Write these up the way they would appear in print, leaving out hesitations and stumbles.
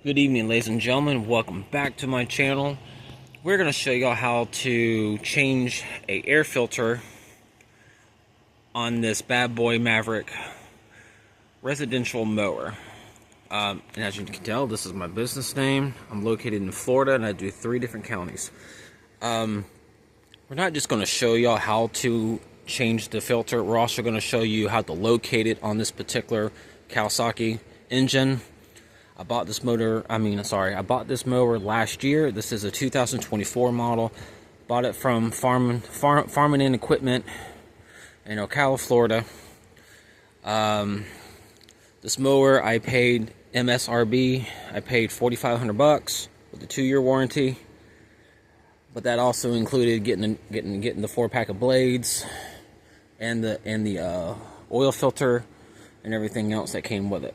Good evening, ladies and gentlemen. Welcome back to my channel. We're going to show y'all how to change a air filter on this bad boy Maverick residential mower. And as you can tell, this is my business name. I'm located in Florida and I do 3 different counties. We're not just going to show y'all how to change the filter. We're also going to show you how to locate it on this particular Kawasaki engine. I bought this mower last year. This is a 2024 model. Bought it from Farming and Equipment in Ocala, Florida. This mower, I paid MSRP. I paid $4,500 with a 2-year warranty. But that also included getting the 4-pack of blades and the oil filter and everything else that came with it.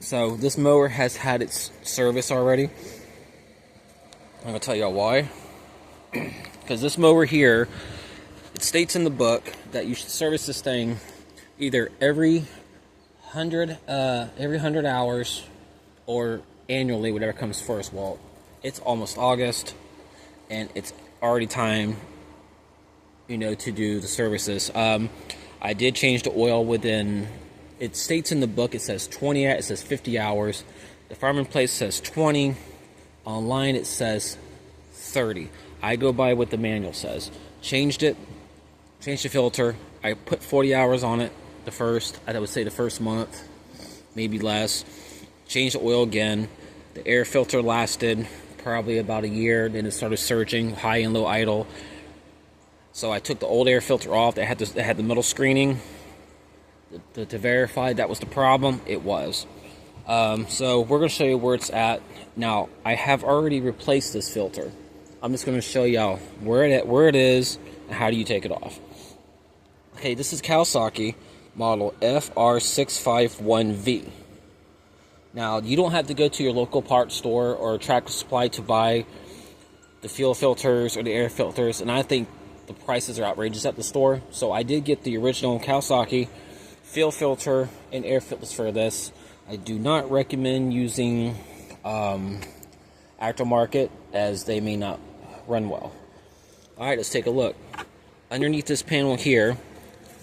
So this mower has had its service already. I'm going to tell y'all why. Because this mower here, it states in the book that you should service this thing either every 100 hours or annually, whatever comes first. Well, it's almost August and it's already time, to do the services. I did change the oil within. It states in the book, it says 50 hours. The farming place says 20. Online it says 30. I go by what the manual says. Changed the filter. I put 40 hours on it I would say the first month, maybe less. Changed the oil again. The air filter lasted probably about a year. Then it started surging, high and low idle. So I took the old air filter off. That had the metal screening. To verify that was the problem. It was. So we're going to show you where it's at. Now, I have already replaced this filter. I'm just going to show y'all where it is and how do you take it off. Okay, this is Kawasaki model FR651V. Now, you don't have to go to your local parts store or Tractor Supply to buy the fuel filters or the air filters, and I think the prices are outrageous at the store. So I did get the original Kawasaki fuel filter and air filters for this. I do not recommend using aftermarket, as they may not run well. Alright, let's take a look. Underneath this panel here,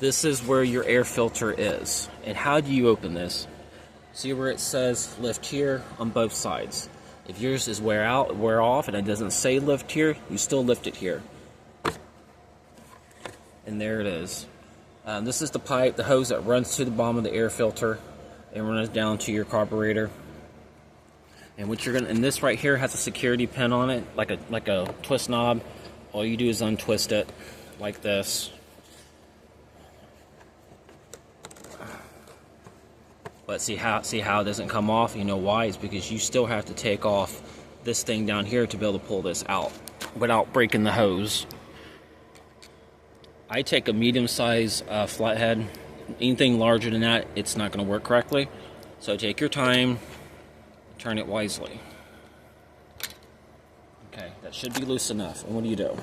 this is where your air filter is. And how do you open this? See where it says lift here on both sides. If yours is wear off and it doesn't say lift here, you still lift it here. And there it is. This is the pipe, the hose that runs to the bottom of the air filter and runs down to your carburetor. And and this right here has a security pin on it, like a twist knob. All you do is untwist it like this. But see how it doesn't come off? You know why? It's because you still have to take off this thing down here to be able to pull this out without breaking the hose. I take a medium-sized flathead. Anything larger than that, it's not going to work correctly. So take your time, turn it wisely. Okay, that should be loose enough. And what do you do?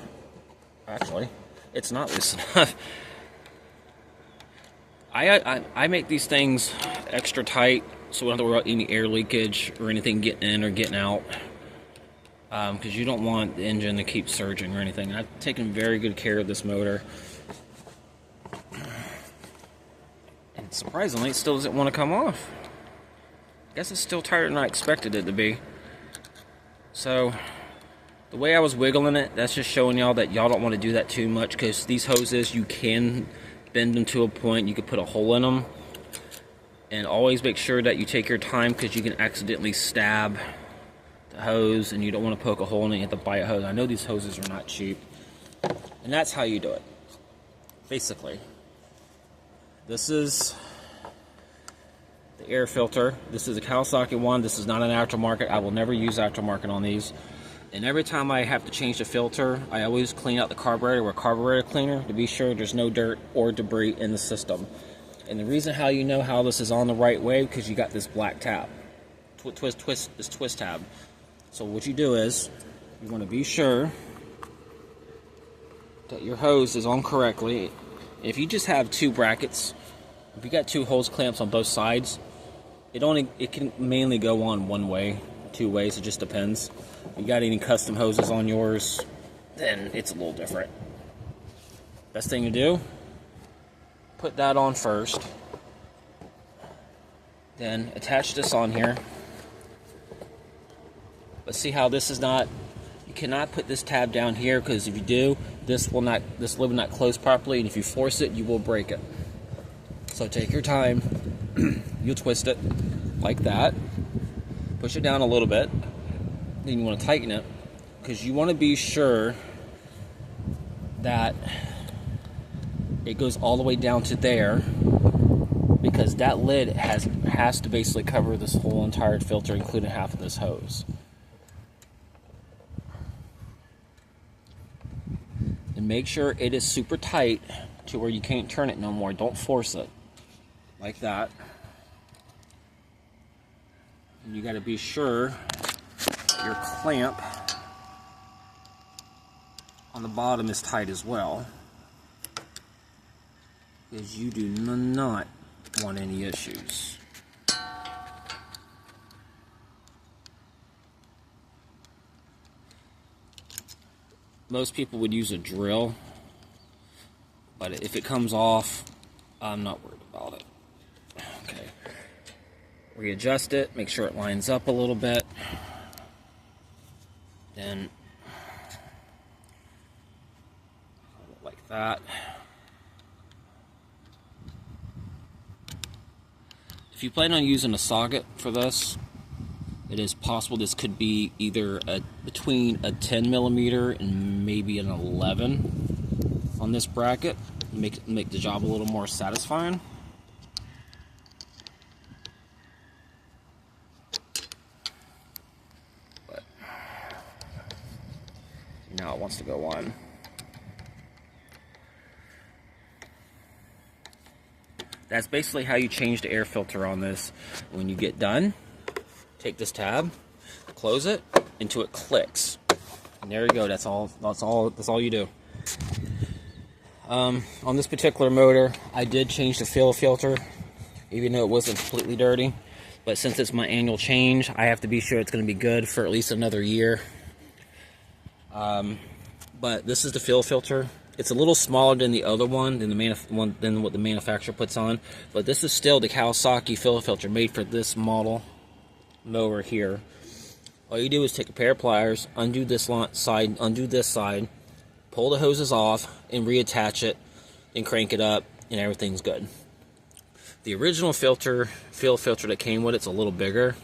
Actually, it's not loose enough. I make these things extra tight so we don't have to worry about any air leakage or anything getting in or getting out. Because you don't want the engine to keep surging or anything. I've taken very good care of this motor. And surprisingly, it still doesn't want to come off. I guess it's still tighter than I expected it to be. So, the way I was wiggling it, that's just showing y'all that y'all don't want to do that too much, because these hoses, you can bend them to a point, you could put a hole in them. And always make sure that you take your time, because you can accidentally stab the hose, and you don't want to poke a hole in it and you have to buy a hose. I know these hoses are not cheap. And that's how you do it. Basically. This is the air filter. This is a Kawasaki one. This is not an aftermarket. I will never use aftermarket on these. And every time I have to change the filter, I always clean out the carburetor with carburetor cleaner to be sure there's no dirt or debris in the system. And the reason how you know how this is on the right way, because you got this black tab. This twist tab. So what you do is, you want to be sure that your hose is on correctly. If you just have 2 brackets, if you got 2 hose clamps on both sides, it can mainly go on one way, 2 ways. It just depends. If you got any custom hoses on yours, then it's a little different. Best thing to do, put that on first. Then attach this on here. But see how this is not, you cannot put this tab down here, because if you do, this lid will not close properly, and if you force it, you will break it. So take your time. You'll twist it like that. Push it down a little bit. Then you want to tighten it, because you want to be sure that it goes all the way down to there, because that lid has to basically cover this whole entire filter, including half of this hose. And make sure it is super tight to where you can't turn it no more. Don't force it. Like that. And you got to be sure that your clamp on the bottom is tight as well, because you do not want any issues. Most people would use a drill, but if it comes off, I'm not worried about it. Okay. Readjust it, make sure it lines up a little bit. Then, like that. If you plan on using a socket for this, it is possible this could be either between a 10 millimeter and maybe an 11 on this bracket. Make the job a little more satisfying. But now it wants to go on. That's basically how you change the air filter on this. When you get done, take this tab, close it until it clicks, and there you go. That's all you do. On this particular motor, I did change the fill filter, even though it wasn't completely dirty. But since it's my annual change, I have to be sure it's going to be good for at least another year. But this is the fill filter. It's a little smaller than the other one, than what the manufacturer puts on. But this is still the Kawasaki fill filter made for this model mower here. All you do is take a pair of pliers, undo this side, undo this side, pull the hoses off, and reattach it, and crank it up, and everything's good. The original fill filter that came with it's a little bigger,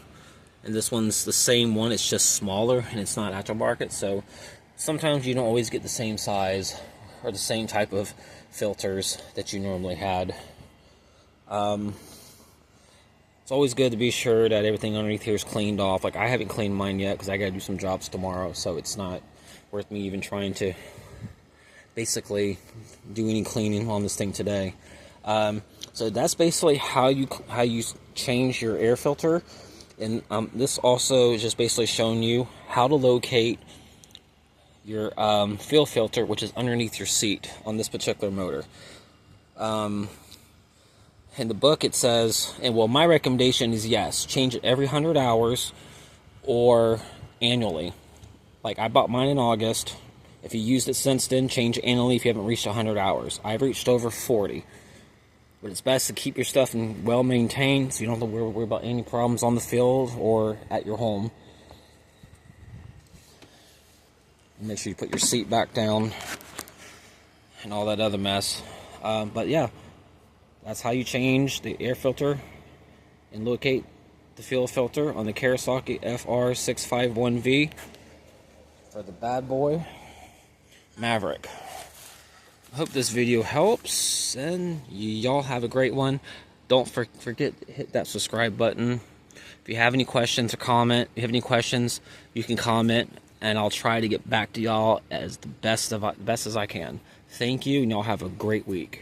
and this one's the same one. It's just smaller, and it's not aftermarket. So sometimes you don't always get the same size or the same type of filters that you normally had. It's always good to be sure that everything underneath here is cleaned off. Like, I haven't cleaned mine yet because I gotta do some jobs tomorrow, so it's not worth me even trying to basically do any cleaning on this thing today. So that's basically how you change your air filter, and this also is just basically showing you how to locate your fill filter, which is underneath your seat on this particular motor. In the book it says, and well, my recommendation is yes, change it every 100 hours or annually. Like, I bought mine in August. If you used it since then, change it annually if you haven't reached 100 hours. I've reached over 40. But it's best to keep your stuff well maintained, so you don't have to worry about any problems on the field or at your home. Make sure you put your seat back down and all that other mess. But yeah, that's how you change the air filter and locate the fill filter on the Kawasaki FR651V for the bad boy Maverick. I hope this video helps, and y'all have a great one. Don't forget to hit that subscribe button. If you have any questions or comment, if you have any questions, you can comment, and I'll try to get back to y'all as best as I can. Thank you, and y'all have a great week.